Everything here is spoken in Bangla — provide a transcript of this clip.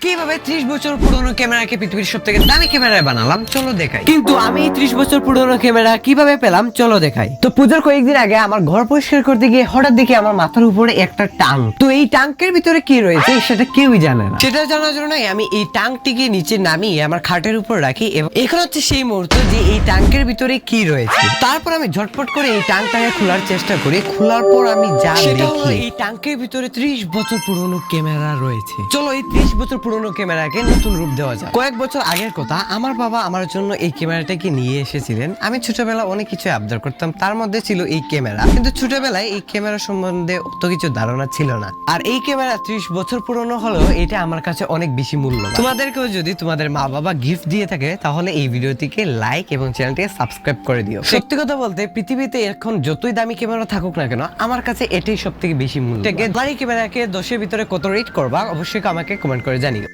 কিভাবে 30 বছর পুরনো ক্যামেরাকে পৃথিবীর সবথেকে দামি ক্যামেরায় বানালাম চলো দেখাই। কিন্তু আমি এই 30 বছর পুরনো ক্যামেরা কিভাবে পেলাম চলো দেখাই। তো পূজার কয়েকদিন আগে আমার ঘর পরিষ্কার করতে গিয়ে হঠাৎ দেখি আমার মাথার উপরে একটা টাং। তো এই টাঙ্কের ভিতরে কি রয়েছে সেটা কেউই জানে না। সেটা জানার জন্য আমি এই টাঙ্কটিকে নিচে নামিয়ে আমার খাটের উপর রাখি এবং এখন হচ্ছে সেই মুহূর্ত যে এই টাঙ্কের ভিতরে কি রয়েছে। তারপর আমি ঝটপট করে এই টাঙ্কটাকে খোলার চেষ্টা করি। খোলার পর আমি যা দেখি এই টাঙ্কের ভিতরে 30 বছর পুরনো ক্যামেরা রয়েছে। চলো এই 30 বছর পুরনো ক্যামেরাকে নতুন রূপ দেওয়া যায়। কয়েক বছর আগের কথা, আমার বাবা আমার জন্য এই ক্যামেরাটাকে নিয়ে এসেছিলেন। আমি ছোটবেলা অনেক কিছু আবদার করতাম, তার মধ্যে ছিল এই ক্যামেরা। কিন্তু ছোটবেলায় এই ক্যামেরা সম্বন্ধে অত কিছু ধারণা ছিল না। আর এই ক্যামেরা 30 বছর পুরনো হলেও এটা আমার কাছে অনেক বেশি মূল্য। তোমাদেরকেও যদি তোমাদের মা বাবা গিফট দিয়ে থাকে তাহলে এই ভিডিওটিকে লাইক এবং চ্যানেলটিকে সাবস্ক্রাইব করে দিও। সত্যি কথা বলতে পৃথিবীতে এখন যতই দামি ক্যামেরা থাকুক না কেন, আমার কাছে এটাই সব থেকে বেশি মূল্য। ক্যামেরাকে 10 এর ভিতরে কত রেট করবা অবশ্যই আমাকে কমেন্ট করে জানিও।